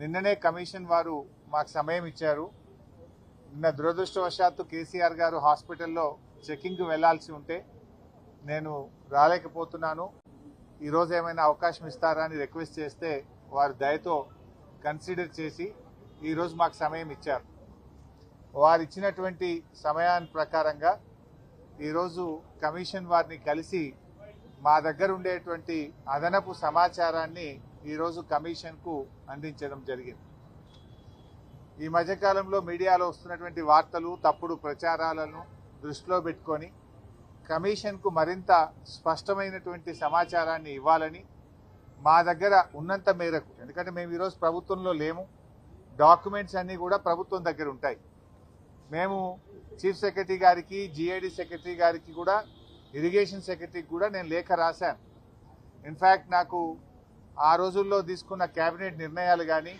నిన్ననే కమిషన్ వారు మాకు సమయం ఇచ్చారు. నిన్న దురదృష్టవశాత్తు కేసీఆర్ గారు హాస్పిటల్లో చెకింగ్కి వెళ్లాల్సి ఉంటే నేను రాలేకపోతున్నాను. ఈరోజు ఏమైనా అవకాశం ఇస్తారా అని రిక్వెస్ట్ చేస్తే వారు దయతో కన్సిడర్ చేసి ఈరోజు మాకు సమయం ఇచ్చారు. వారు ఇచ్చినటువంటి సమయాన్ని ప్రకారంగా ఈరోజు కమిషన్ వారిని కలిసి మా దగ్గర ఉండేటువంటి అదనపు సమాచారాన్ని ఈరోజు కమిషన్కు అందించడం జరిగింది. ఈ మధ్యకాలంలో మీడియాలో వస్తున్నటువంటి వార్తలు, తప్పుడు ప్రచారాలను దృష్టిలో పెట్టుకొని కమిషన్కు మరింత స్పష్టమైనటువంటి సమాచారాన్ని ఇవ్వాలని మా దగ్గర ఉన్నంత మేరకు, ఎందుకంటే మేము ఈరోజు ప్రభుత్వంలో లేము, డాక్యుమెంట్స్ అన్నీ కూడా ప్రభుత్వం దగ్గర ఉంటాయి. మేము చీఫ్ సెక్రటరీ గారికి, జిఐడి సెక్రటరీ గారికి కూడా, ఇరిగేషన్ సెక్రటరీకి కూడా నేను లేఖ రాశాను. ఇన్ఫ్యాక్ట్ నాకు ఆ రోజుల్లో తీసుకున్న కేబినెట్ నిర్ణయాలు కానీ,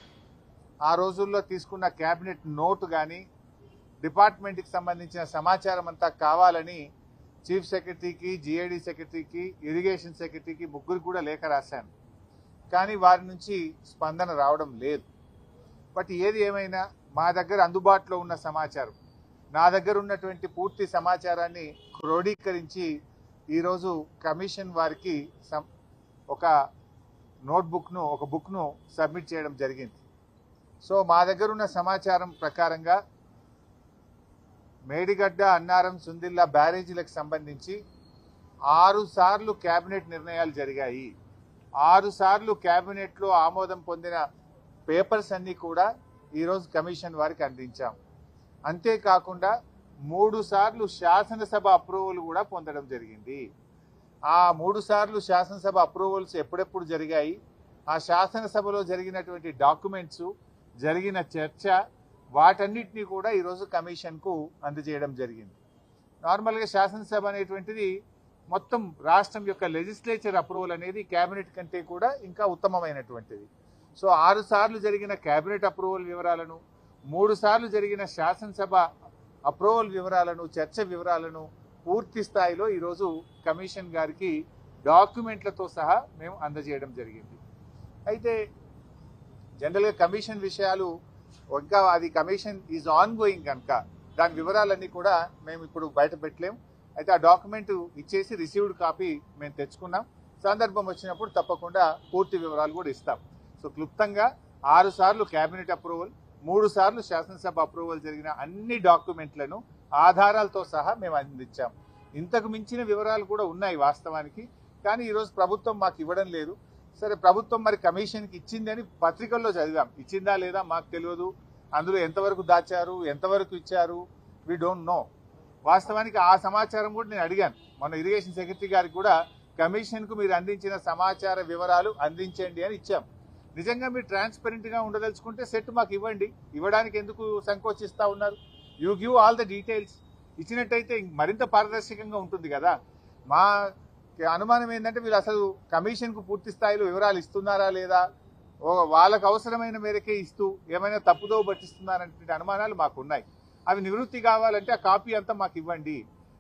ఆ రోజుల్లో తీసుకున్న కేబినెట్ నోటు కానీ, డిపార్ట్మెంట్కి సంబంధించిన సమాచారం అంతా కావాలని చీఫ్ సెక్రటరీకి, జిఐడి సెక్రటరీకి, ఇరిగేషన్ సెక్రటరీకి ముగ్గురు కూడా లేఖ రాశాను. కానీ వారి నుంచి స్పందన రావడం లేదు. బట్ ఏది ఏమైనా మా దగ్గర అందుబాటులో ఉన్న సమాచారం, నా దగ్గర ఉన్నటువంటి పూర్తి సమాచారాన్ని క్రోడీకరించి ఈరోజు కమిషన్ వారికి ఒక నోట్బుక్ను, ఒక బుక్ను సబ్మిట్ చేయడం జరిగింది. సో మా దగ్గర ఉన్న సమాచారం ప్రకారంగా మేడిగడ్డ, అన్నారం, సుందిల్లా బ్యారేజీలకు సంబంధించి 6 సార్లు కేబినెట్ నిర్ణయాలు జరిగాయి. 6 సార్లు కేబినెట్లో ఆమోదం పొందిన పేపర్స్ అన్నీ కూడా ఈరోజు కమిషన్ వారికి అందించాం. అంతేకాకుండా 3 సార్లు శాసనసభ అప్రూవల్ కూడా పొందడం జరిగింది. ఆ 3 సార్లు శాసనసభ అప్రూవల్స్ ఎప్పుడెప్పుడు జరిగాయి, ఆ శాసనసభలో జరిగినటువంటి డాక్యుమెంట్స్, జరిగిన చర్చ, వాటన్నిటినీ కూడా ఈరోజు కమిషన్కు అందజేయడం జరిగింది. నార్మల్గా శాసనసభ అనేటువంటిది మొత్తం రాష్ట్రం యొక్క లెజిస్లేచర్ అప్రూవల్ అనేది కేబినెట్ కంటే కూడా ఇంకా ఉత్తమమైనటువంటిది. సో 6 సార్లు జరిగిన కేబినెట్ అప్రూవల్ వివరాలను, 3 సార్లు జరిగిన శాసనసభ అప్రూవల్ వివరాలను, చర్చ వివరాలను పూర్తి స్థాయిలో ఈరోజు కమిషన్ గారికి డాక్యుమెంట్లతో సహా మేము అందజేయడం జరిగింది. అయితే జనరల్గా కమిషన్ విషయాలు ఇంకా అది కమిషన్ ఈజ్ ఆన్ గోయింగ్ కనుక దాని వివరాలన్నీ కూడా మేము ఇప్పుడు బయట పెట్టలేము. అయితే ఆ డాక్యుమెంట్ ఇచ్చేసి రిసీవ్డ్ కాపీ మేము తెచ్చుకున్నాం. సందర్భం వచ్చినప్పుడు తప్పకుండా పూర్తి వివరాలు కూడా ఇస్తాం. సో క్లుప్తంగా 6 సార్లు కేబినెట్ అప్రూవల్, 3 సార్లు శాసనసభ అప్రూవల్ జరిగిన అన్ని డాక్యుమెంట్లను ఆధారాలతో సహా మేము అందించాం. ఇంతకు మించిన వివరాలు కూడా ఉన్నాయి వాస్తవానికి, కానీ ఈరోజు ప్రభుత్వం మాకు ఇవ్వడం లేదు. సరే, ప్రభుత్వం మరి కమిషన్కి ఇచ్చింది అని పత్రికల్లో చదివాం. ఇచ్చిందా లేదా మాకు తెలియదు. అందులో ఎంతవరకు దాచారు, ఎంతవరకు ఇచ్చారు, వీ డోంట్ నో. వాస్తవానికి ఆ సమాచారం కూడా నేను అడిగాను. మన ఇరిగేషన్ సెక్రటరీ గారికి కూడా కమిషన్కు మీరు అందించిన సమాచార వివరాలు అందించండి అని ఇచ్చాం. నిజంగా మీరు ట్రాన్స్పరెంట్గా ఉండదలుచుకుంటే సెట్ మాకు ఇవ్వండి. ఇవ్వడానికి ఎందుకు సంకోచిస్తూ ఉన్నారు? You give all the details. ఇచ్చినట్టయితే మరింత పారదర్శకంగా ఉంటుంది కదా. మా అనుమానం ఏంటంటే వీళ్ళు అసలు కమిషన్కు పూర్తి స్థాయిలో వివరాలు ఇస్తున్నారా లేదా, వాళ్ళకు అవసరమైన మేరకే ఇస్తూ ఏమైనా తప్పుదో పట్టిస్తున్నారనే అనుమానాలు మాకు ఉన్నాయి. అవి నివృత్తి కావాలంటే ఆ కాపీ అంతా మాకు ఇవ్వండి.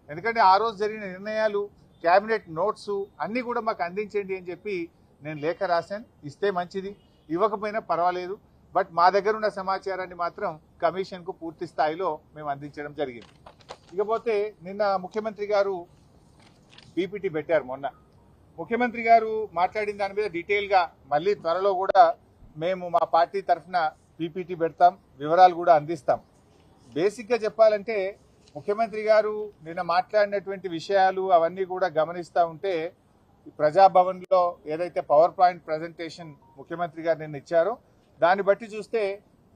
ఎందుకంటే ఆ రోజు జరిగిన నిర్ణయాలు, క్యాబినెట్ నోట్స్ అన్నీ కూడా మాకు అందించండి అని చెప్పి నేను లేఖ రాశాను. ఇస్తే మంచిది, ఇవ్వకపోయినా పర్వాలేదు. బట్ మా దగ్గర ఉన్న సమాచారాన్ని మాత్రం కమిషన్కు పూర్తి స్థాయిలో మేము అందించడం జరిగింది. ఇకపోతే నిన్న ముఖ్యమంత్రి గారు పీపీటీ పెట్టారు. మొన్న ముఖ్యమంత్రి గారు మాట్లాడిన దాని మీద డీటెయిల్గా మళ్ళీ త్వరలో కూడా మేము మా పార్టీ తరఫున పీపీటీ పెడతాం, వివరాలు కూడా అందిస్తాం. బేసిక్గా చెప్పాలంటే ముఖ్యమంత్రి గారు నిన్న మాట్లాడినటువంటి విషయాలు అవన్నీ కూడా గమనిస్తూ ఉంటే, ప్రజాభవన్లో ఏదైతే పవర్ పాయింట్ ప్రజెంటేషన్ ముఖ్యమంత్రి గారు నిన్న ఇచ్చారో దాన్ని బట్టి చూస్తే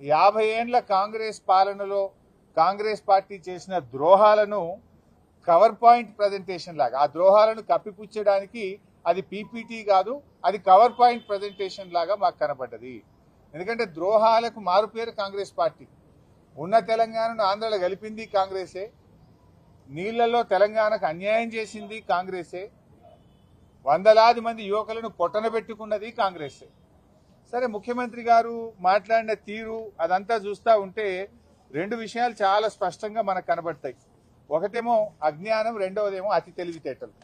50 ఏండ్ల కాంగ్రెస్ పాలనలో కాంగ్రెస్ పార్టీ చేసిన ద్రోహాలను కవర్ పాయింట్ ప్రజెంటేషన్ లాగా, ఆ ద్రోహాలను కప్పిపుచ్చడానికి అది పీపీటీ కాదు, అది కవర్ పాయింట్ ప్రజెంటేషన్ లాగా మాకు కనపడ్డది. ఎందుకంటే ద్రోహాలకు మారుపేరు కాంగ్రెస్ పార్టీ. ఉన్న తెలంగాణను ఆంధ్రలో కలిపింది కాంగ్రెసే, నీళ్లలో తెలంగాణకు అన్యాయం చేసింది కాంగ్రెసే, వందలాది మంది యువకులను పొట్టన పెట్టుకున్నది కాంగ్రెసే. సరే, ముఖ్యమంత్రి గారు మాట్లాడిన తీరు అదంతా చూస్తూ ఉంటే 2 విషయాలు చాలా స్పష్టంగా మనకు కనబడతాయి. ఒకటేమో అజ్ఞానం, రెండవదేమో అతి తెలివితేటలు.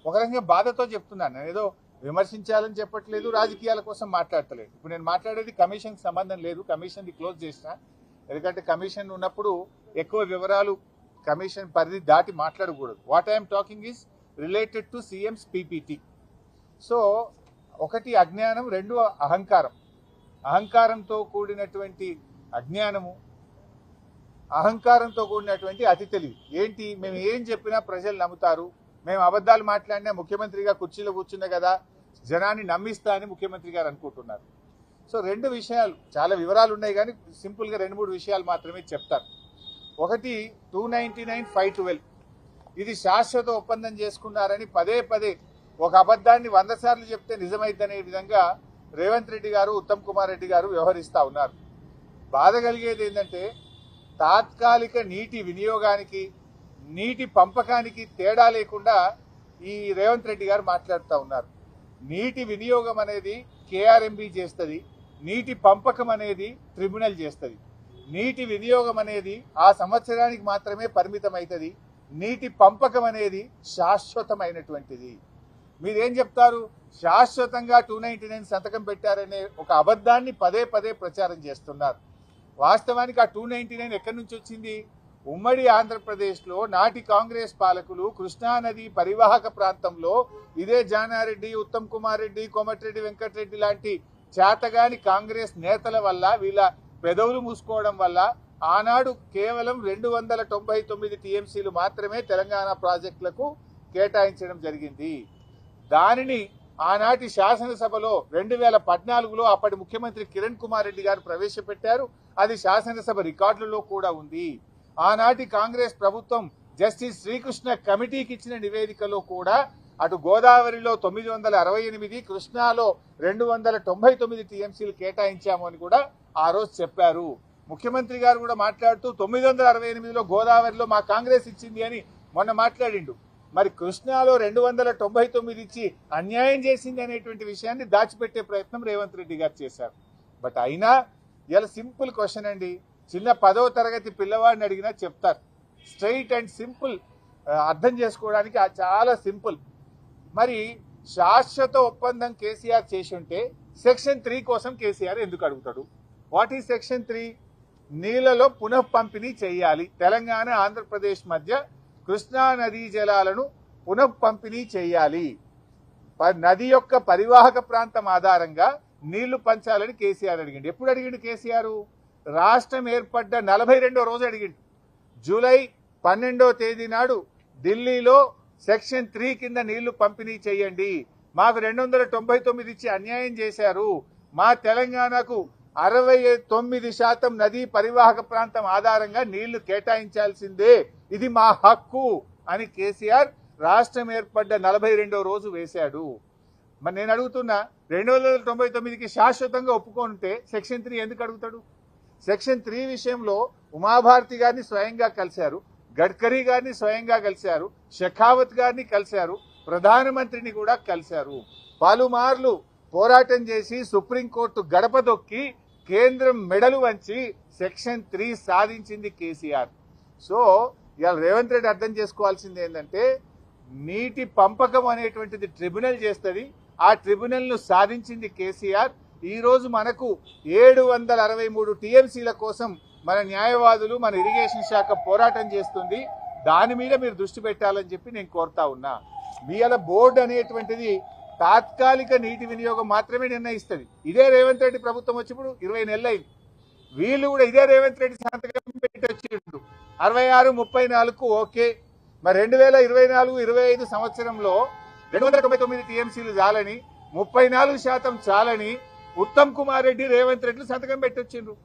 ఒక రకంగా బాధతో చెప్తున్నాను, నేను ఏదో విమర్శించాలని చెప్పట్లేదు, రాజకీయాల కోసం మాట్లాడతలేదు. ఇప్పుడు నేను మాట్లాడేది కమిషన్కి సంబంధం లేదు, కమిషన్ది క్లోజ్ చేసిన. ఎందుకంటే కమిషన్ ఉన్నప్పుడు ఎక్కువ వివరాలు కమిషన్ పరిధి దాటి మాట్లాడకూడదు. What I'm talking is related to CMs PPT. So ఒకటి అజ్ఞానం, రెండు అహంకారం. అహంకారంతో కూడినటువంటి అజ్ఞానము, అహంకారంతో కూడినటువంటి అతి తెలివి. ఏంటి, మేము ఏం చెప్పినా ప్రజలు నమ్ముతారు, మేము అబద్ధాలు మాట్లాడినా ముఖ్యమంత్రిగా కుర్చీలో కూర్చున్నా కదా జనాన్ని నమ్మిస్తా అని ముఖ్యమంత్రి గారు అనుకుంటున్నారు. సో రెండు విషయాలు, చాలా వివరాలు ఉన్నాయి కానీ సింపుల్గా 2-3 విషయాలు మాత్రమే చెప్తాను. ఒకటి 299, 512 ఇది శాశ్వత ఒప్పందం చేసుకున్నారని పదే పదే ఒక అబద్ధాన్ని 100 సార్లు చెప్తే నిజమైద్దనే విధంగా రేవంత్ రెడ్డి గారు, ఉత్తమ్ కుమార్ రెడ్డి గారు వ్యవహరిస్తూ ఉన్నారు. బాధ కలిగేది ఏంటంటే తాత్కాలిక నీటి వినియోగానికి, నీటి పంపకానికి తేడా లేకుండా ఈ రేవంత్ రెడ్డి గారు మాట్లాడుతూ ఉన్నారు. నీటి వినియోగం అనేది కేఆర్ఎంబి చేస్తుంది, నీటి పంపకం అనేది ట్రిబ్యునల్ చేస్తుంది. నీటి వినియోగం అనేది ఆ సంవత్సరానికి మాత్రమే పరిమితం అవుతుంది, నీటి పంపకం అనేది శాశ్వతమైనటువంటిది. మీరేం చెప్తారు, శాశ్వతంగా 299 సంతకం పెట్టారనే ఒక అబద్ధాన్ని పదే పదే ప్రచారం చేస్తున్నారు. వాస్తవానికి ఆ 299 ఎక్కడి నుంచి వచ్చింది? ఉమ్మడి ఆంధ్రప్రదేశ్లో నాటి కాంగ్రెస్ పాలకులు కృష్ణానది పరివాహక ప్రాంతంలో ఇదే జానారెడ్డి, ఉత్తమ్ కుమార్ రెడ్డి, కోమటిరెడ్డి వెంకటరెడ్డి లాంటి చేతగాని కాంగ్రెస్ నేతల వల్ల, వీళ్ళ పెదవులు మూసుకోవడం వల్ల ఆనాడు కేవలం 299 టీఎంసీలు మాత్రమే తెలంగాణ ప్రాజెక్టులకు కేటాయించడం జరిగింది. దానిని ఆనాటి శాసనసభలో 2014లో అప్పటి ముఖ్యమంత్రి కిరణ్ కుమార్ రెడ్డి గారు ప్రవేశపెట్టారు. అది శాసనసభ రికార్డులలో కూడా ఉంది. ఆనాటి కాంగ్రెస్ ప్రభుత్వం జస్టిస్ శ్రీకృష్ణ కమిటీకి ఇచ్చిన నివేదికలో కూడా అటు గోదావరిలో 968, కృష్ణాలో 299 టీఎంసీలు కేటాయించాము అని కూడా ఆ రోజు చెప్పారు. ముఖ్యమంత్రి గారు కూడా మాట్లాడుతూ 968లో గోదావరిలో మా కాంగ్రెస్ ఇచ్చింది అని మొన్న మాట్లాడిండు. మరి కృష్ణాలో 299 ఇచ్చి అన్యాయం చేసింది అనేటువంటి విషయాన్ని దాచిపెట్టే ప్రయత్నం రేవంత్ రెడ్డి గారు చేశారు. బట్ అయినా ఇలా సింపుల్ క్వశ్చన్ అండి, చిన్న 10వ తరగతి పిల్లవాడిని అడిగినా చెప్తారు. స్ట్రైట్ అండ్ సింపుల్, అర్థం చేసుకోవడానికి చాలా సింపుల్. మరి శాశ్వత ఒప్పందం కేసీఆర్ చేసి ఉంటే సెక్షన్ 3 కోసం కేసీఆర్ ఎందుకు అడుగుతాడు? What is section 3? నీళ్లలో పునః పంపిణీ చేయాలి. తెలంగాణ ఆంధ్రప్రదేశ్ మధ్య కృష్ణా నదీ జలాలను పునః పంపిణీ చేయాలి. నది యొక్క పరివాహక ప్రాంతం ఆధారంగా నీళ్లు పంచాలని కేసీఆర్ అడిగిండు. ఎప్పుడు అడిగిండు కేసీఆర్? రాష్ట్రం ఏర్పడ్డ 42వ రోజు అడిగిండు. జూలై 12వ తేదీ నాడు ఢిల్లీలో సెక్షన్ 3 కింద నీళ్లు పంపిణీ చేయండి, మాకు 299 ఇచ్చి అన్యాయం చేశారు, మా తెలంగాణకు 69% నదీ పరివాహక ప్రాంతం ఆధారంగా నీళ్లు కేటాయించాల్సిందే, ఇది మా హక్కు అని కేసీఆర్ రాష్ట్రం ఏర్పడ్డ 42వ రోజు వేశాడు. మరి నేను అడుగుతున్నా, 299కి శాశ్వతంగా ఒప్పుకుంటే సెక్షన్ 3 ఎందుకు అడుగుతాడు? సెక్షన్ 3 విషయంలో ఉమాభారతి గారిని స్వయంగా కలిశారు, గడ్కరీ గారిని స్వయంగా కలిశారు, షెకావత్ గారిని కలిశారు, ప్రధానమంత్రిని కూడా కలిశారు. పలుమార్లు పోరాటం చేసి సుప్రీంకోర్టు గడప దొక్కి కేంద్రం మెడలు వంచి సెక్షన్ 3 సాధించింది కేసీఆర్. సో ఇవాళ రేవంత్ రెడ్డి అర్థం చేసుకోవాల్సింది ఏంటంటే, నీటి పంపకం అనేటువంటిది ట్రిబ్యునల్ చేస్తుంది, ఆ ట్రిబ్యునల్ను సాధించింది కేసీఆర్. ఈరోజు మనకు 763 టీఎంసీల కోసం మన న్యాయవాదులు, మన ఇరిగేషన్ శాఖ పోరాటం చేస్తుంది. దాని మీద మీరు దృష్టి పెట్టాలని చెప్పి నేను కోరుతా ఉన్నా. ఇవాళ బోర్డు అనేటువంటిది తాత్కాలిక నీటి వినియోగం మాత్రమే నిర్ణయిస్తుంది. ఇదే రేవంత్ రెడ్డి ప్రభుత్వం వచ్చి ఇప్పుడు 20 నెలలు అయింది. వీళ్ళు కూడా ఇదే రేవంత్ రెడ్డి సంతకం పెట్టి వచ్చిండు 66, 34కు ఓకే. మరి 2024-25 సంవత్సరంలో 299 టీఎంసీలు చాలని, 34% చాలని ఉత్తమ్ కుమార్ రెడ్డి, రేవంత్ రెడ్డి సంతకం పెట్టొచ్చిండ్రు.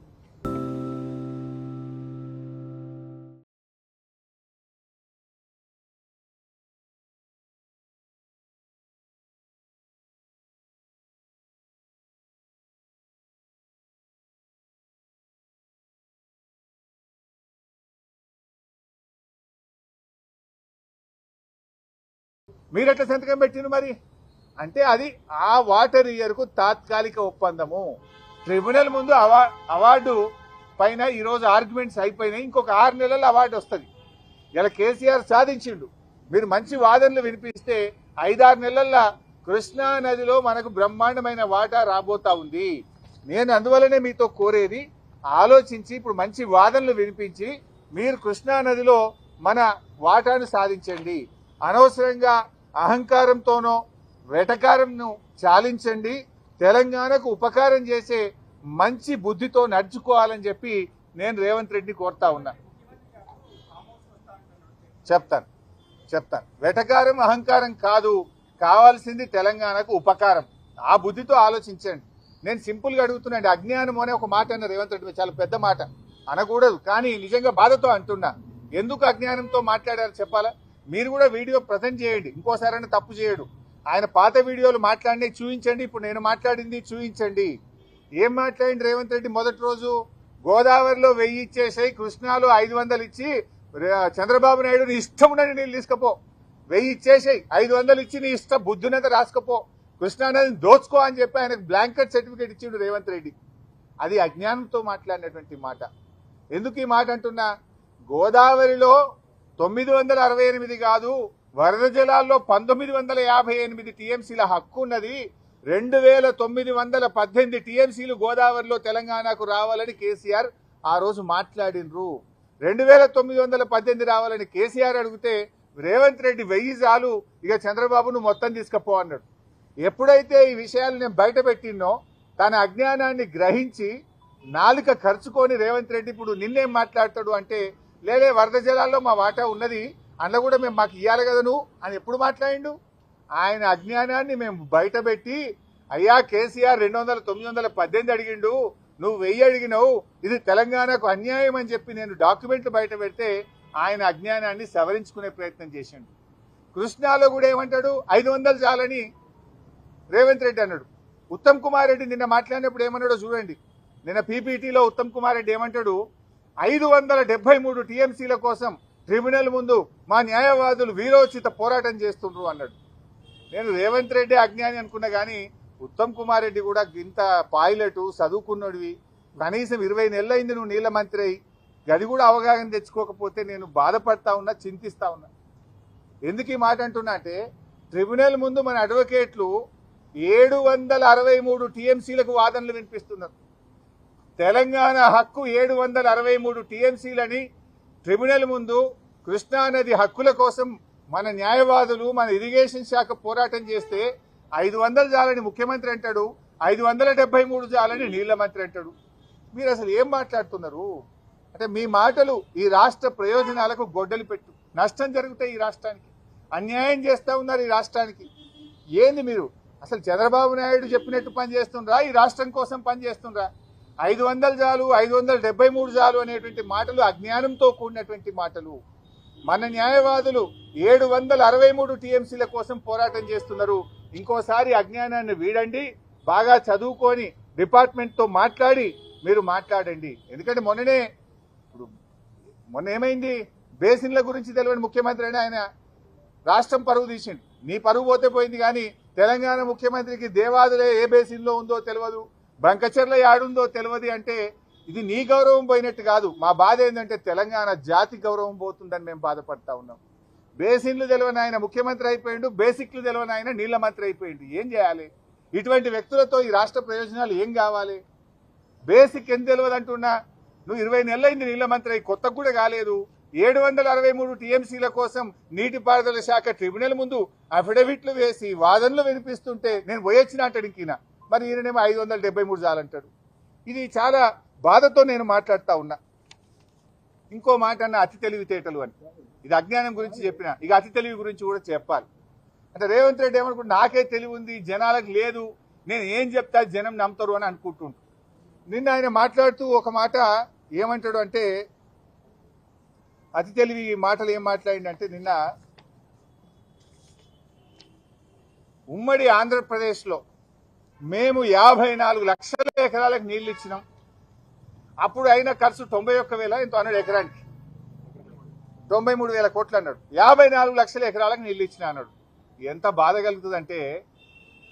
మీరెట్లా సంతకం పెట్టిండ్రు మరి? అంటే అది ఆ వాటర్ ఇయర్కు తాత్కాలిక ఒప్పందము. ట్రిబ్యునల్ ముందు అవార్డు పైన ఈరోజు ఆర్గ్యుమెంట్స్ అయిపోయినాయి, ఇంకొక 6 నెలల్లో అవార్డు వస్తుంది. ఇలా కేసీఆర్ సాధించిండు. మీరు మంచి వాదనలు వినిపిస్తే 5-6 నెలల్లో కృష్ణా నదిలో మనకు బ్రహ్మాండమైన వాటా రాబోతా ఉంది. నేను అందువల్లనే మీతో కోరేది, ఆలోచించి ఇప్పుడు మంచి వాదనలు వినిపించి మీరు కృష్ణా నదిలో మన వాటాను సాధించండి. అనవసరంగా అహంకారంతోనో వెటకారంను చాలించండి. తెలంగాణకు ఉపకారం చేసే మంచి బుద్ధితో నడుచుకోవాలని చెప్పి నేను రేవంత్ రెడ్డిని కోరుతా ఉన్నా. చెప్తాను వెటకారం అహంకారం కాదు, కావాల్సింది తెలంగాణకు ఉపకారం. ఆ బుద్ధితో ఆలోచించండి. నేను సింపుల్గా అడుగుతున్నాండి. అజ్ఞానం అనే ఒక మాట అన్న రేవంత్ రెడ్డి, చాలా పెద్ద మాట అనకూడదు, కానీ నిజంగా బాధతో అంటున్నా. ఎందుకు అజ్ఞానంతో మాట్లాడారు చెప్పాలా? మీరు కూడా వీడియో ప్రజెంట్ చేయండి, ఇంకోసారైనా తప్పు చేయడు. ఆయన పాత వీడియోలు మాట్లాడినవి చూపించండి, ఇప్పుడు నేను మాట్లాడింది చూపించండి. ఏం మాట్లాడింది రేవంత్ రెడ్డి? మొదటి రోజు గోదావరిలో 1000 ఇచ్చేసాయి, కృష్ణాలో 500 ఇచ్చి చంద్రబాబు నాయుడు నీ ఇష్టం ఉన్నది నీళ్ళు తీసుకపో, 1000 ఇచ్చేసాయి, 500 ఇచ్చి నీ ఇష్టం బుద్ధునంత రాసుకపో, కృష్ణానదిని దోచుకో అని చెప్పి ఆయనకు బ్లాంకెట్ సర్టిఫికేట్ ఇచ్చిండు రేవంత్ రెడ్డి. అది అజ్ఞానంతో మాట్లాడినటువంటి మాట. ఎందుకు ఈ మాట అంటున్నా? గోదావరిలో 968 కాదు, వరద జలాల్లో 1958 టీఎంసీల హక్కు ఉన్నది. 2918 టీఎంసీలు గోదావరిలో తెలంగాణకు రావాలని కేసీఆర్ ఆ రోజు మాట్లాడినరు. 2918 రావాలని కేసీఆర్ అడిగితే రేవంత్ రెడ్డి 1000 చాలు, ఇక చంద్రబాబును మొత్తం తీసుకపో అన్నాడు. ఎప్పుడైతే ఈ విషయాలు నేను బయట పెట్టినో తన అజ్ఞానాన్ని గ్రహించి నాలుక ఖర్చుకొని రేవంత్ రెడ్డి ఇప్పుడు నిన్నేం మాట్లాడతాడు అంటే, లేలే వరద జలాల్లో మా వాటా ఉన్నది, అందులో కూడా మేము మాకు ఇవ్వాలి కదా నువ్వు అని ఎప్పుడు మాట్లాడిండు? ఆయన అజ్ఞానాన్ని మేము బయట పెట్టి, అయ్యా కేసీఆర్ 918 అడిగిండు, నువ్వు 1000 అడిగినావు, ఇది తెలంగాణకు అన్యాయం అని చెప్పి నేను డాక్యుమెంట్లు బయట పెడితే ఆయన అజ్ఞానాన్ని సవరించుకునే ప్రయత్నం చేసిండు. కృష్ణాలో కూడా ఏమంటాడు? 500 చాలని రేవంత్ రెడ్డి అన్నాడు. ఉత్తమ్ కుమార్ రెడ్డి నిన్న మాట్లాడినప్పుడు ఏమన్నాడో చూడండి. నిన్న పీపీటీలో ఉత్తమ్ కుమార్ రెడ్డి ఏమంటాడు? 573 టీఎంసీల కోసం ట్రిబ్యునల్ ముందు మా న్యాయవాదులు వీరోచిత పోరాటం చేస్తుండ్రు అన్నాడు. నేను రేవంత్ రెడ్డి అజ్ఞాని అనుకున్నా, కానీ ఉత్తమ్ కుమార్ రెడ్డి కూడా ఇంత పైలట్ చదువుకున్నడివి, కనీసం 20 నెలలు అయింది నువ్వు నీళ్ళ మంత్రి అయి, గది కూడా అవగాహన తెచ్చుకోకపోతే నేను బాధపడతా ఉన్నా, చింతిస్తా ఉన్నా. ఎందుకు ఈ మాట అంటున్నా అంటే, ట్రిబ్యునల్ ముందు మన అడ్వకేట్లు 763 టీఎంసీలకు వాదనలు వినిపిస్తున్నారు. తెలంగాణ హక్కు 763 టీఎంసీలని ట్రిబ్యునల్ ముందు కృష్ణానది హక్కుల కోసం మన న్యాయవాదులు, మన ఇరిగేషన్ శాఖ పోరాటం చేస్తే 500 చాలని ముఖ్యమంత్రి అంటాడు, 573 చాలని నీళ్ల మంత్రి అంటాడు. మీరు అసలు ఏం మాట్లాడుతున్నారు? అంటే మీ మాటలు ఈ రాష్ట్ర ప్రయోజనాలకు గొడ్డలి పెట్టు, నష్టం జరుగుతాయి ఈ రాష్ట్రానికి, అన్యాయం చేస్తా ఉన్నారు ఈ రాష్ట్రానికి. ఏంది మీరు అసలు చంద్రబాబు నాయుడు చెప్పినట్టు పని చేస్తుండ్రా, ఈ రాష్ట్రం కోసం పని చేస్తుండ్రా? 500 చాలు, 573 చాలు అనేటువంటి మాటలు అజ్ఞానంతో కూడినటువంటి మాటలు. మన న్యాయవాదులు 763 టీఎంసీల కోసం పోరాటం చేస్తున్నారు. ఇంకోసారి అజ్ఞానాన్ని వీడండి, బాగా చదువుకొని డిపార్ట్మెంట్తో మాట్లాడి మీరు మాట్లాడండి. ఎందుకంటే మొన్న ఏమైంది? బేసిన్ల గురించి తెలియని ముఖ్యమంత్రి అని ఆయన రాష్ట్రం పరువు తీసిండు. నీ పరువు పోతే పోయింది, కానీ తెలంగాణ ముఖ్యమంత్రికి దేవాదులే ఏ బేసిన్లో ఉందో తెలియదు, బంకచెర్ల యాడుందో తెలియదు అంటే ఇది నీ గౌరవం పోయినట్టు కాదు. మా బాధ ఏంటంటే తెలంగాణ జాతి గౌరవం పోతుందని మేము బాధపడతా ఉన్నాం. బేసిన్లు తెలియని ఆయన ముఖ్యమంత్రి అయిపోయిండు, బేసిక్లు తెలియని ఆయన నీళ్ల మంత్రి అయిపోయిండు. ఏం చేయాలి? ఇటువంటి వ్యక్తులతో ఈ రాష్ట్ర ప్రయోజనాలు ఏం కావాలి? బేసిక్ ఎంత తెలియదు అంటున్నా. నువ్వు 20 నెలలైంది నీళ్ల మంత్రి అయి, కొత్తకు కూడా కాలేదు. 763 టీఎంసీల కోసం నీటిపారుదల శాఖ ట్రిబ్యునల్ ముందు అఫిడవిట్లు వేసి వాదనలు వినిపిస్తుంటే నేను పోయొచ్చిన అంటాడు ఇంకిన. మరి ఈయననేమో 573 చాలంటాడు. ఇది చాలా బాధతో నేను మాట్లాడుతూ ఉన్నా. ఇంకో మాట అన్న అతి తెలివితేటలు అని. ఇది అజ్ఞానం గురించి చెప్పిన, ఇక అతి తెలివి గురించి కూడా చెప్పాలి. అంటే రేవంత్ రెడ్డి ఏమనుకుంటు, నాకే తెలివి ఉంది జనాలకు లేదు, నేను ఏం చెప్తా జనం నమ్ముతారు అని అనుకుంటుంటు. నిన్న ఆయన మాట్లాడుతూ ఒక మాట ఏమంటాడు అంటే, అతి తెలివి మాటలు ఏం మాట్లాడిందంటే, నిన్న ఉమ్మడి ఆంధ్రప్రదేశ్లో మేము 54 లక్షల ఎకరాలకు నీళ్లు ఇచ్చినాం, అప్పుడు అయిన ఖర్చు 91,000 ఎంతో అన్నాడు ఎకరానికి, 93,000 కోట్లు అన్నాడు. 54 లక్షల ఎకరాలకు నీళ్లు ఇచ్చిన అన్నాడు. ఎంత బాధ కలుగుతుందంటే,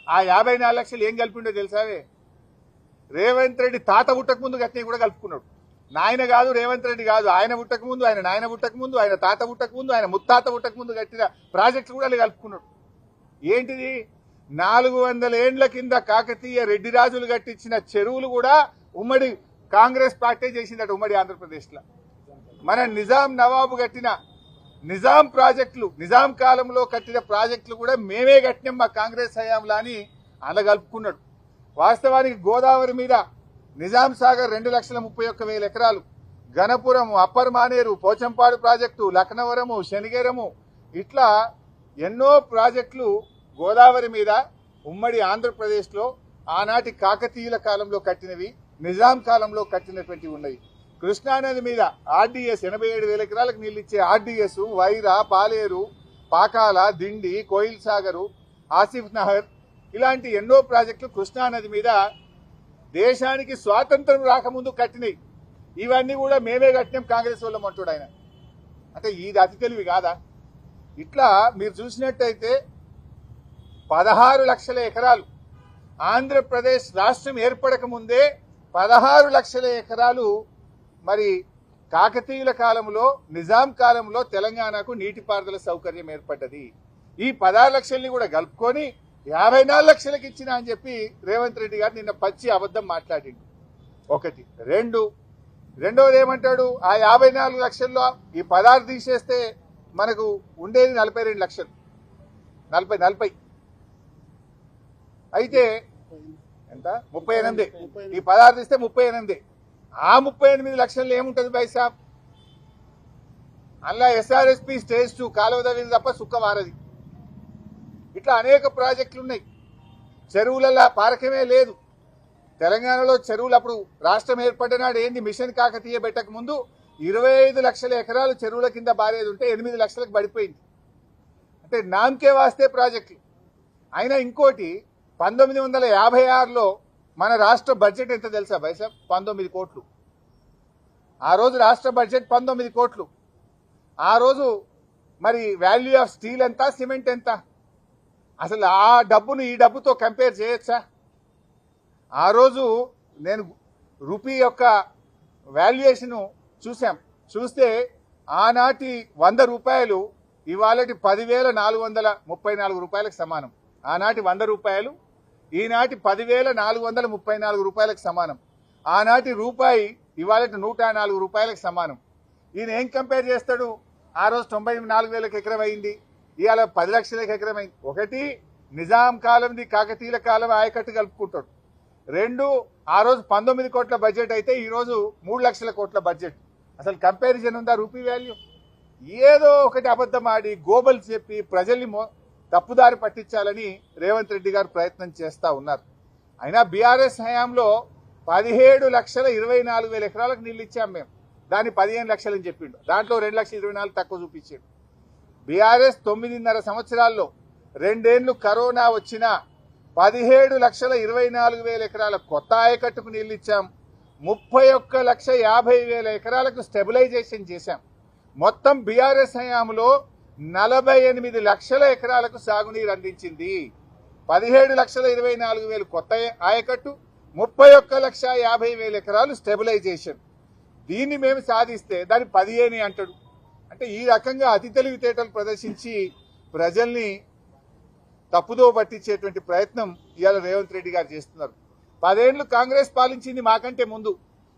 ఆ 54 లక్షలు ఏం కలిపిండో తెలుసావే? రేవంత్ రెడ్డి తాత పుట్టక ముందు గట్టిని కూడా కలుపుకున్నాడు. నాయన కాదు, రేవంత్ రెడ్డి కాదు, ఆయన పుట్టక ముందు, ఆయన నాయన పుట్టక ముందు, ఆయన తాత పుట్టక ముందు, ఆయన ముత్తాత పుట్టక ముందు కట్టిన ప్రాజెక్టులు కూడా కలుపుకున్నాడు. ఏంటిది? 400 ఏండ్ల కింద కాకతీయ రెడ్డి రాజులు కట్టించిన చెరువులు కూడా ఉమ్మడి కాంగ్రెస్ పార్టీ చేసిందట ఉమ్మడి ఆంధ్రప్రదేశ్లో. మన నిజాం నవాబు కట్టిన నిజాం ప్రాజెక్టులు, నిజాం కాలంలో కట్టిన ప్రాజెక్టులు కూడా మేమే కట్టినాం మా కాంగ్రెస్ హయాంలో అని అనగలుపుకున్నాడు. వాస్తవానికి గోదావరి మీద నిజాం సాగర్ 2,31,000 ఎకరాలు, గణపురం, అప్పర్ మానేరు, పోచంపాడు ప్రాజెక్టు, లక్నవరము, శనిగేరము, ఇట్లా ఎన్నో ప్రాజెక్టులు గోదావరి మీద ఉమ్మడి ఆంధ్రప్రదేశ్లో ఆనాటి కాకతీయుల కాలంలో కట్టినవి, నిజాం కాలంలో కట్టినటువంటి ఉన్నాయి. కృష్ణానది మీద ఆర్డీఎస్ 87,000 ఎకరాలకు నీళ్ళు ఇచ్చే ఆర్డీఎస్, వైరా, పాలేరు, పాకాల, దిండి, కోయిల్ సాగరు, ఆసిఫ్ నహర్ ఇలాంటి ఎన్నో ప్రాజెక్టులు కృష్ణానది మీద దేశానికి స్వాతంత్రం రాకముందు కట్టినాయి. ఇవన్నీ కూడా మేమే కట్టినాం కాంగ్రెస్ వాళ్ళం అంటాడు ఆయన. అంటే ఇది అతి తెలివి కాదా? ఇట్లా మీరు చూసినట్టయితే 16 లక్షల ఎకరాలు ఆంధ్రప్రదేశ్ రాష్ట్రం ఏర్పడక ముందే 16 లక్షల ఎకరాలు మరి కాకతీయుల కాలంలో, నిజాం కాలంలో తెలంగాణకు నీటిపారుదల సౌకర్యం ఏర్పడ్డది. ఈ 16 లక్షల్ని కూడా కలుపుకొని 54 లక్షలకు ఇచ్చిన అని చెప్పి రేవంత్ రెడ్డి గారు నిన్న పచ్చి అబద్ధం మాట్లాడిండు. ఒకటి. రెండోది ఏమంటాడు, ఆ 54 లక్షల్లో ఈ 16 తీసేస్తే మనకు ఉండేది 42 లక్షలు, 40 అయితే ఎంత 38. ఈ 16 తీస్తే 38. ఆ 38 లక్షల్లో ఏముంటది బైసాబ్? అలా ఎస్ఆర్ఎస్పీ స్టేజ్ 2 కాలువ తవ్వింది తప్ప సుక్క వారది. ఇట్లా అనేక ప్రాజెక్టులు ఉన్నాయి. చెరువులలో పారకమే లేదు. తెలంగాణలో చెరువులు అప్పుడు రాష్ట్రం ఏర్పడిన నాడు ఏంది, మిషన్ కాకతీయ పెట్టక ముందు 25 లక్షల ఎకరాలు చెరువుల కింద బారేది ఉంటే 8 లక్షలకు పడిపోయింది. అంటే నామకే వాస్తే ప్రాజెక్టులు. అయినా ఇంకోటి, 1956లో మన రాష్ట్ర బడ్జెట్ ఎంత తెలుసా బైసాబ్? 19 కోట్లు. ఆ రోజు రాష్ట్ర బడ్జెట్ 19 కోట్లు. ఆ రోజు మరి వాల్యూ ఆఫ్ స్టీల్ ఎంత, సిమెంట్ ఎంత? అసలు ఆ డబ్బును ఈ డబ్బుతో కంపేర్ చేయొచ్చా? ఆ రోజు నేను రూపీ యొక్క వాల్యుయేషన్ చూస్తే ఆనాటి 100 రూపాయలు ఇవాళటి 10,434 రూపాయలకు సమానం. ఆనాటి 100 రూపాయలు ఈనాటి 10,434 రూపాయలకు సమానం. ఆనాటి రూపాయి ఇవాళటి 104 రూపాయలకు సమానం. ఈయన ఏం కంపేర్ చేస్తాడు? ఆ రోజు 94,000 ఎకరం అయింది, ఇవాళ 10 లక్షలకు ఎకరం అయింది. ఒకటి, నిజాం కాలంది కాకతీయుల కాలం ఆయకట్టు కలుపుకుంటాడు. 2, ఆ రోజు 19 కోట్ల బడ్జెట్ అయితే ఈ రోజు 3 లక్షల కోట్ల బడ్జెట్. అసలు కంపారిజన్ ఉందా రూపీ వాల్యూ? ఏదో ఒకటి అబద్ధం ఆడి గోబల్ చెప్పి ప్రజల్ని తప్పుదారి పట్టించాలని రేవంత్ రెడ్డి గారు ప్రయత్నం చేస్తా ఉన్నారు. అయినా బీఆర్ఎస్ హయాంలో 17,24,000 ఎకరాలకు నీళ్ళు ఇచ్చాం మేము. దాన్ని 15 లక్షలని చెప్పిండు. దాంట్లో 2,24,000 తక్కువ చూపించాడు. బీఆర్ఎస్ 9.5 సంవత్సరాల్లో 2 ఏళ్లు కరోనా వచ్చినా 17,24,000 ఎకరాల కొత్త ఆయకట్టుకు నీళ్ళు ఇచ్చాం. 31,50,000 ఎకరాలకు స్టెబిలైజేషన్ చేశాం. మొత్తం బీఆర్ఎస్ హయాంలో 48 లక్షల ఎకరాలకు సాగునీరు అందించింది. 17,24,000 కొత్త ఆయకట్టు, 31,50,000 ఎకరాలు స్టెబిలైజేషన్. దీన్ని మేము సాధిస్తే దాన్ని 15 అంటాడు. అంటే ఈ రకంగా అతి తెలివితేటలు ప్రదర్శించి ప్రజల్ని తప్పుదో పట్టించేటువంటి ప్రయత్నం ఇవాళ రేవంత్ రెడ్డి గారు చేస్తున్నారు. 10 ఏళ్లు కాంగ్రెస్ పాలించింది మాకంటే ముందు.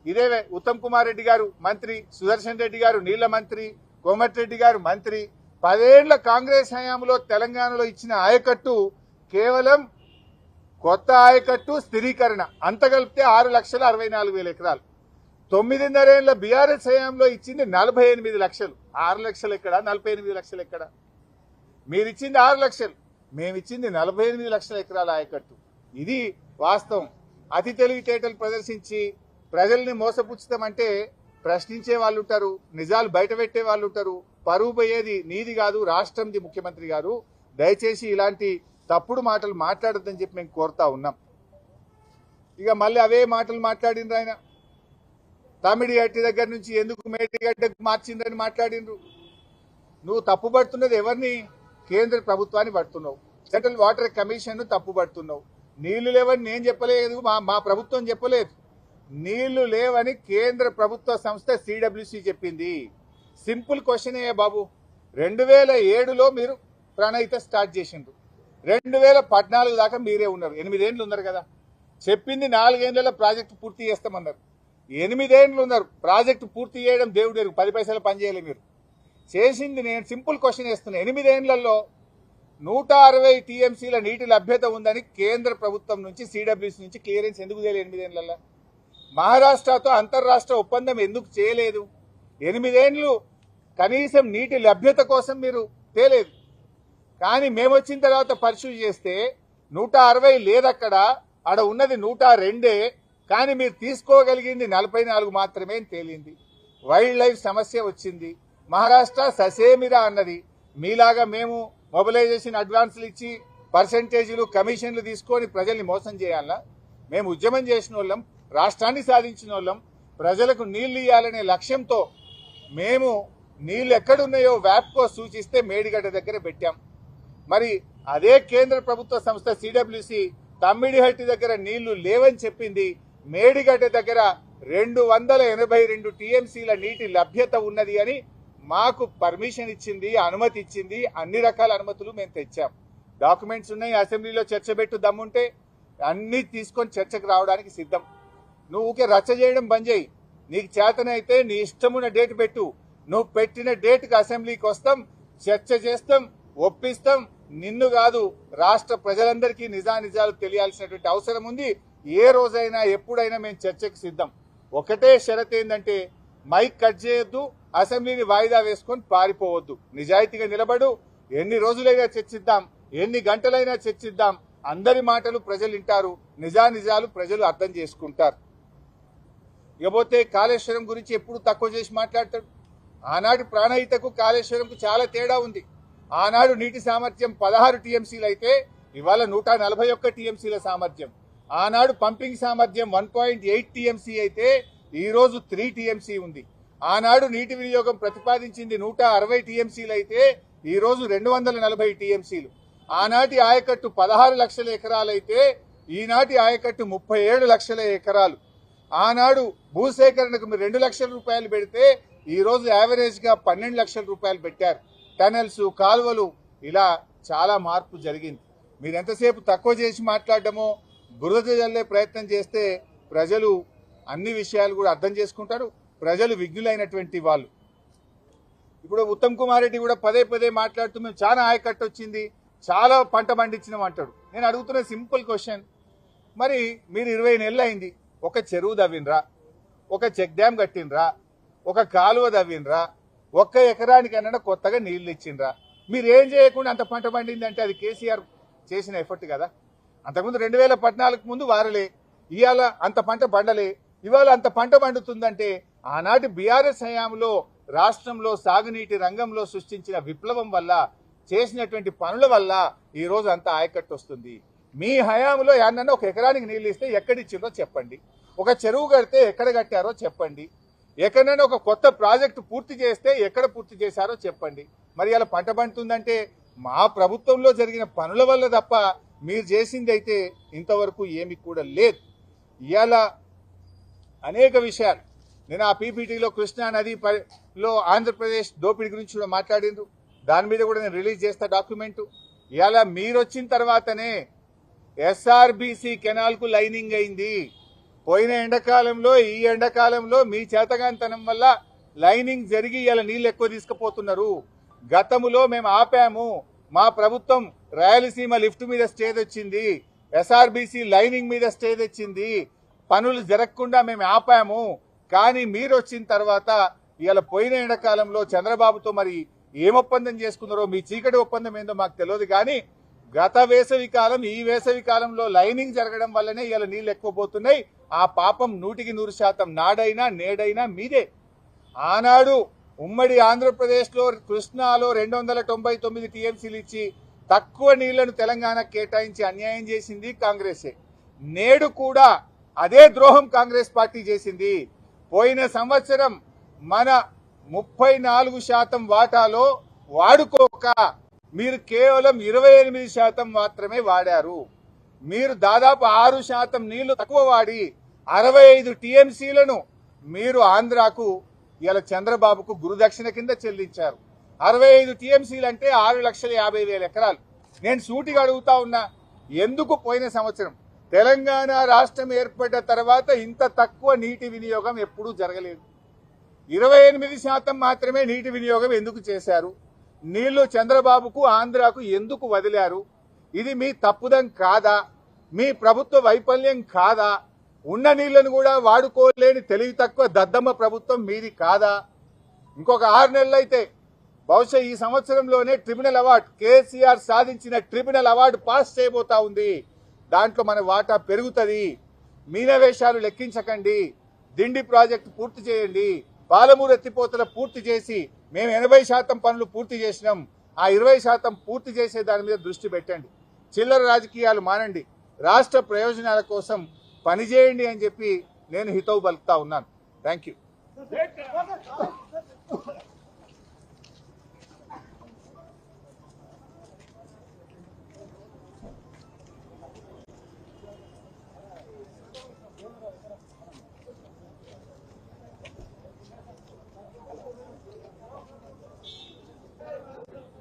ఇదే ఉత్తమ్ కుమార్ రెడ్డి గారు మంత్రి, సుదర్శన్ రెడ్డి గారు నీళ్ల మంత్రి, కోమటిరెడ్డి గారు మంత్రి. 10 ఏళ్ల కాంగ్రెస్ హయాంలో తెలంగాణలో ఇచ్చిన ఆయకట్టు కేవలం కొత్త ఆయకట్టు, స్థిరీకరణ అంత కలిపితే 6,64,000 ఎకరాలు. 9.5 ఏళ్ల బీఆర్ఎస్ హయాంలో ఇచ్చింది 48 లక్షలు. 6 లక్షలు ఎక్కడ, 48 లక్షలు ఎక్కడ? మీరిచ్చింది 6 లక్షలు, మేమిచ్చింది 48 లక్షల ఎకరాల ఆయకట్టు. ఇది వాస్తవం. అతి తెలివితేటలు ప్రదర్శించి ప్రజల్ని మోసపుచ్చుతామంటే ప్రశ్నించే వాళ్ళు ఉంటారు, నిజాలు బయట పెట్టే వాళ్ళు ఉంటారు. పరువు పోయేది నీది కాదు, రాష్ట్రంది. ముఖ్యమంత్రి గారు దయచేసి ఇలాంటి తప్పుడు మాటలు మాట్లాడొద్దని చెప్పి మేము కోరుతా ఉన్నాం. ఇక మళ్ళీ అవే మాటలు మాట్లాడిండ్రు ఆయన. తమిడి అట్టి దగ్గర నుంచి ఎందుకు మేడిగడ్డకు మార్చిండ్రని మాట్లాడిండ్రు. నువ్వు తప్పు పడుతున్నది ఎవరిని? కేంద్ర ప్రభుత్వాన్ని పడుతున్నావు. సెంట్రల్ వాటర్ కమిషన్ తప్పు పడుతున్నావు. నీళ్లు లేవని నేను చెప్పలేదు, మా ప్రభుత్వం చెప్పలేదు. నీళ్లు లేవని కేంద్ర ప్రభుత్వ సంస్థ సిడబ్ల్యూసి చెప్పింది. సింపుల్ క్వశ్చన్ ఏ బాబు. 2007లో మీరు ప్రణాళిక స్టార్ట్ చేసిండ్రు. 2014 దాకా మీరే ఉన్నారు, 8 ఏళ్ళు ఉన్నారు కదా. చెప్పింది 4 ఏళ్లలో ప్రాజెక్టు పూర్తి చేస్తామన్నారు. 8 ఏళ్ళు ఉన్నారు, ప్రాజెక్టు పూర్తి చేయడం దేవుడు ఎరుగు, 10 పైసలు పని చేయలేదు మీరు. చేసింది, నేను సింపుల్ క్వశ్చన్ వేస్తున్నా, 8 ఏళ్లలో 160 టీఎంసీల నీటి లభ్యత ఉందని కేంద్ర ప్రభుత్వం నుంచి సిడబ్ల్యూసీ నుంచి క్లియరెన్స్ ఎందుకు చేయలేదు 8 ఏళ్లలో? మహారాష్ట్రతో అంతర్రాష్ట్ర ఒప్పందం ఎందుకు చేయలేదు? 8 ఏళ్ళు కనీసం నీటి లభ్యత కోసం మీరు తేలేదు. కానీ మేము వచ్చిన తర్వాత పరిశూ చేస్తే 160 లేదక్కడ, ఆడ ఉన్నది 102. కానీ మీరు తీసుకోగలిగింది 44 మాత్రమే అని తేలింది. వైల్డ్ లైఫ్ సమస్య వచ్చింది. మహారాష్ట్ర ససేమిరా అన్నది. మీలాగా మేము మొబిలైజేషన్ అడ్వాన్సులు ఇచ్చి పర్సెంటేజీలు కమిషన్లు తీసుకొని ప్రజల్ని మోసం చేయాలా? మేము ఉద్యమం చేసిన వాళ్ళం, రాష్ట్రాన్ని సాధించిన వాళ్ళం, ప్రజలకు నీళ్లు ఇవ్వాలనే లక్ష్యంతో మేము నీళ్లు ఎక్కడున్నాయో వ్యాప్కో సూచిస్తే మేడిగడ్డ దగ్గర పెట్టాం. మరి అదే కేంద్ర ప్రభుత్వ సంస్థ సిడబ్ల్యూసి తమ్మిడిహట్టి దగ్గర నీళ్లు లేవని చెప్పింది. మేడిగడ్డ దగ్గర 282 టీఎంసీల నీటి లభ్యత ఉన్నది అని మాకు పర్మిషన్ ఇచ్చింది, అనుమతి ఇచ్చింది. అన్ని రకాల అనుమతులు మేము తెచ్చాం, డాక్యుమెంట్స్ ఉన్నాయి. అసెంబ్లీలో చర్చ పెట్టు దమ్ముంటే అన్ని తీసుకొని చర్చకు రావడానికి సిద్ధం. నువ్వు ఊకే రచ్చ చేయడం బంద్ చేయి. నీకు చేతనైతే నీ ఇష్టమున్న డేట్ పెట్టు. నువ్వు పెట్టిన డేట్కి అసెంబ్లీకి వస్తాం, చర్చ చేస్తాం, ఒప్పిస్తాం. నిన్ను కాదు, రాష్ట్ర ప్రజలందరికీ నిజానిజాలు తెలియాల్సినటువంటి అవసరం ఉంది. ఏ రోజైనా ఎప్పుడైనా మేము చర్చకు సిద్ధం. ఒకటే షరత్ ఏంటంటే మైక్ కట్ చేయొద్దు, అసెంబ్లీని వాయిదా వేసుకొని పారిపోవద్దు. నిజాయితీగా నిలబడు. ఎన్ని రోజులైనా చర్చిద్దాం, ఎన్ని గంటలైనా చర్చిద్దాం. అందరి మాటలు ప్రజలు వింటారు, నిజానిజాలు ప్రజలు అర్థం చేసుకుంటారు. ఇకపోతే కాళేశ్వరం గురించి ఎప్పుడు తక్కువ చేసి మాట్లాడతాడు. ఆనాటి ప్రాణహితకు కాళేశ్వరంకు చాలా తేడా ఉంది. ఆనాడు నీటి సామర్థ్యం 16 టీఎంసీలు అయితే ఇవాళ 141 టీఎంసీల సామర్థ్యం. ఆనాడు పంపింగ్ సామర్థ్యం 1.8 టీఎంసీ అయితే ఈరోజు 3 టీఎంసీ ఉంది. ఆనాడు నీటి వినియోగం ప్రతిపాదించింది 160 టీఎంసీలు అయితే ఈరోజు 240 టీఎంసీలు. ఆనాటి ఆయకట్టు 16 లక్షల ఎకరాలైతే ఈనాటి ఆయకట్టు 37 లక్షల ఎకరాలు. ఆనాడు భూసేకరణకు మీరు 2 లక్షల రూపాయలు పెడితే ఈరోజు యావరేజ్ గా 12 లక్షల రూపాయలు పెట్టారు. టనల్స్, కాలువలు, ఇలా చాలా మార్పు జరిగింది. మీరు ఎంతసేపు తక్కువ చేసి మాట్లాడడమో, బురద జల్లే ప్రయత్నం చేస్తే ప్రజలు అన్ని విషయాలు కూడా అర్థం చేసుకుంటారు. ప్రజలు విజ్ఞులైనటువంటి వాళ్ళు. ఇప్పుడు ఉత్తమ్ కుమార్ రెడ్డి కూడా పదే పదే మాట్లాడుతూ మేము చాలా ఆయకట్టు వచ్చింది, చాలా పంట పండించినాం అంటాడు. నేను అడుగుతున్న సింపుల్ క్వశ్చన్, మరి మీరు 20 నెలలు అయింది, ఒక చెరువు దవ్వినరా, ఒక చెక్ డ్యామ్ కట్టినరా, ఒక కాలువ దవ్వినరా, ఒక్క ఎకరానికైనా కొత్తగా నీళ్లు ఇచ్చిండ్రా? మీరు ఏం చేయకుండా అంత పంట పండింది అంటే అది కేసీఆర్ చేసిన ఎఫర్ట్ కదా. అంతకుముందు 2014 ముందు వారలే, ఇవాళ అంత పంట పండలే, ఇవాళ అంత పంట పండుతుందంటే ఆనాటి బీఆర్ఎస్ హయాంలో రాష్ట్రంలో సాగునీటి రంగంలో సృష్టించిన విప్లవం వల్ల, చేసినటువంటి పనుల వల్ల ఈరోజు అంత ఆయకట్టు వస్తుంది. మీ హయాంలో ఏమన్నా ఒక ఎకరానికి నీళ్ళు ఇస్తే ఎక్కడిచ్చిందో చెప్పండి, ఒక చెరువు కడితే ఎక్కడ కట్టారో చెప్పండి, ఎక్కడైనా ఒక కొత్త ప్రాజెక్టు పూర్తి చేస్తే ఎక్కడ పూర్తి చేశారో చెప్పండి. మరి ఇలా పంట పండుతుందంటే మా ప్రభుత్వంలో జరిగిన పనుల వల్ల తప్ప మీరు చేసింది అయితే ఇంతవరకు ఏమి కూడా లేదు. ఇవాళ అనేక విషయాలు నేను ఆ పీపీటీలో కృష్ణా నదిలో ఆంధ్రప్రదేశ్ దోపిడీ గురించి కూడా మాట్లాడిండ్రు. దాని మీద కూడా నేను రిలీజ్ చేస్తా డాక్యుమెంటు. ఇవాళ మీరు వచ్చిన తర్వాతనే ఎస్ఆర్బీసీ కెనాల్కు లైనింగ్ అయింది. పోయిన ఎండాకాలంలో, ఈ ఎండాకాలంలో మీ చేతగాంతనం వల్ల లైనింగ్ జరిగి ఇలా నీళ్ళు ఎక్కువ తీసుకుపోతున్నారు. గతములో మేము ఆపాము, మా ప్రభుత్వం రాయలసీమ లిఫ్ట్ మీద స్టే తెచ్చింది, ఎస్ఆర్బీసీ లైనింగ్ మీద స్టే తెచ్చింది, పనులు జరగకుండా మేము ఆపాము. కానీ మీరు వచ్చిన తర్వాత ఇవాళ పోయిన ఎండాకాలంలో చంద్రబాబుతో మరి ఏం ఒప్పందం చేసుకున్నారో, మీ చీకటి ఒప్పందం ఏందో మాకు తెలియదు. కానీ గత వేసవి కాలం, ఈ వేసవి కాలంలో లైనింగ్ జరగడం వల్లనే ఇవాళ నీళ్ళు ఎక్కువ పోతున్నాయి. ఆ పాపం 100% నాడైనా నేడైనా మీదే. ఆనాడు ఉమ్మడి ఆంధ్రప్రదేశ్లో కృష్ణాలో 299 టీఎంసీలు ఇచ్చి తక్కువ నీళ్లను తెలంగాణ కేటాయించి అన్యాయం చేసింది కాంగ్రెసే. నేడు కూడా అదే ద్రోహం కాంగ్రెస్ పార్టీ చేసింది. పోయిన సంవత్సరం మన 34% వాటాలో వాడుకోక మీరు కేవలం 28% మాత్రమే వాడారు. మీరు దాదాపు 6% నీళ్లు తక్కువ వాడి 65 టీఎంసీలను మీరు ఆంధ్రాకు ఇలా చంద్రబాబుకు గురుదక్షిణ కింద చెల్లించారు. 65 టీఎంసీలు అంటే 6,50,000 ఎకరాలు. నేను సూటిగా అడుగుతా ఉన్నా, ఎందుకు పోయిన సంవత్సరం తెలంగాణ రాష్ట్రం ఏర్పడ్డ తర్వాత ఇంత తక్కువ నీటి వినియోగం ఎప్పుడూ జరగలేదు. 28% మాత్రమే నీటి వినియోగం ఎందుకు చేశారు? నీళ్లు చంద్రబాబుకు ఆంధ్రాకు ఎందుకు వదిలారు? ఇది మీ తప్పుదం కాదా? మీ ప్రభుత్వ వైఫల్యం కాదా? ఉన్న నీళ్లను కూడా వాడుకోలేని తెలివి తక్కువ దద్దమ్మ ప్రభుత్వం మీది కాదా? ఇంకొక 6 నెలలు అయితే బహుశా ఈ సంవత్సరంలోనే ట్రిబ్యునల్ అవార్డు, కేసీఆర్ సాధించిన ట్రిబ్యునల్ అవార్డు పాస్ చేయబోతా ఉంది. దాంట్లో మన వాటా పెరుగుతుంది. మీనవేషాలు లెక్కించకండి. దిండి ప్రాజెక్టు పూర్తి చేయండి. పాలమూరు ఎత్తిపోతల పూర్తి చేసి మేము 80% పనులు పూర్తి చేసినాం. ఆ 20% పూర్తి చేసే దాని మీద దృష్టి పెట్టండి. చిల్లర రాజకీయాలు మానండి. రాష్ట్ర ప్రయోజనాల కోసం పనిచేయండి అని చెప్పి నేను హితవు పలుకుతా ఉన్నాను. Thank you.